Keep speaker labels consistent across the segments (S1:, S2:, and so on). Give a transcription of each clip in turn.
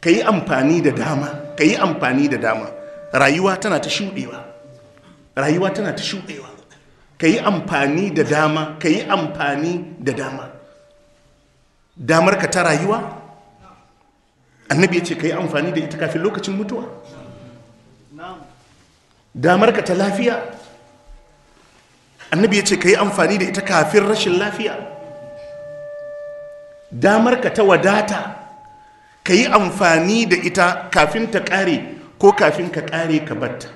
S1: ka yi amfani da dama, ka yi amfani da dama. Rayuwa tana ta shuɗewa, rayuwa tana ta shuɗewa. Ka yi amfani da dama, ka yi amfani da dama. Damar ka ta rayuwa, annabi ya ce ka yi amfani da ita kafin lokacin mutuwa. Damar ka ta lafiya, annabi ya ce ka yi amfani da ita kafin rashin lafiya. Damar ka ta wadata, ka yi amfani da ita kafin ta ƙare ko kafin ka ƙare ka batta.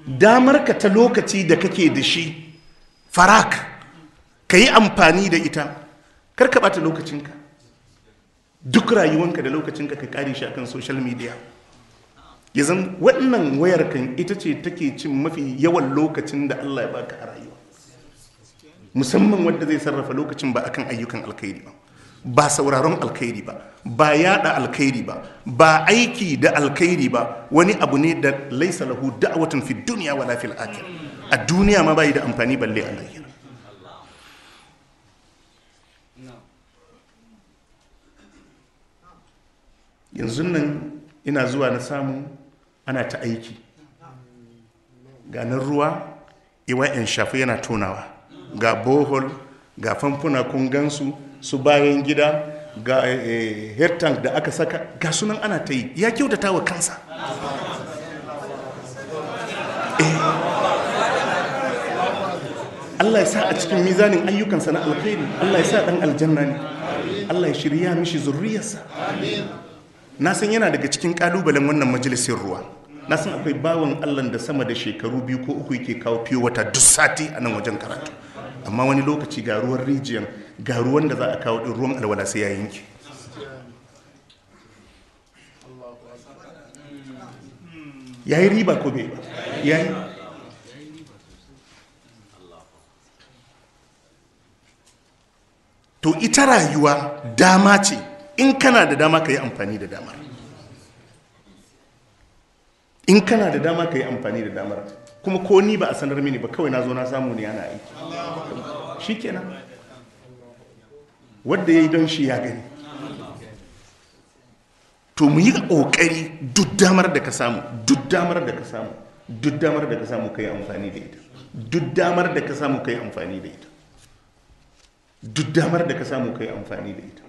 S1: Damar ka ta lokaci da kake da shi, farak, ka yi amfani da ita, kar ka ɓata lokacinka. Duk rayuwanka da lokacinka ka ƙare shi akan social media. Ya zan wannan wayar kan ita ce take cin mafi yawan lokacin da Allah ya baka a rayuwa, musamman wanda zai sarrafa lokacin ba akan ayyukan alkhairi ba, ba sauraron alkhairi ba, ba yada alkhairi ba, ba aiki da alkhairi ba. Wani abu ne da laisa lahu da'watun fi dunya wala fil akhirah. A duniya ma bai da amfani balle a lahira. Yanzu nan ina zuwa na samu ana ta aiki, ganin ruwa iwa'in shafi yana tonawa, ga bohol, ga famfuna kun gansu, su bayan gida, ga hertank da aka saka, ga sunan ana ta yi. Ya kyautata wa kansa. Allah ya sa a cikin mizanin ayyukansa na alkhairi, Allah ya sa dan aljanna ne, Allah ya shirya mishi zurriyarsa. Na san yana daga cikin kalubalen wannan majalisar ruwa. Na san akwai bawan Allah da sama da shekaru 2 ko 3 yake kawo fiye wata duk sati a nan wajen karatu, amma wani lokaci ga ruwan rijiyan, ga ruwan da za a kawo din ruwan alwala sai ya yanke. Yayi riba ko bai ba? Yayi. To ita rayuwa dama ce, in kana da dama ka yi amfani da damar. In kana da dama ka yi amfani da damar. Kuma ko ni ba a sanar mini ba, kawai na zo na samu ne ana aiki. Shi kenan. Wadda ya yi don shi ya gani. To mu yi ƙoƙari duk damar da ka samu, duk damar da ka samu, duk damar da ka samu ka yi amfani da ita. Duk damar da ka samu ka yi amfani da ita. Duk damar da ka samu ka yi amfani da ita.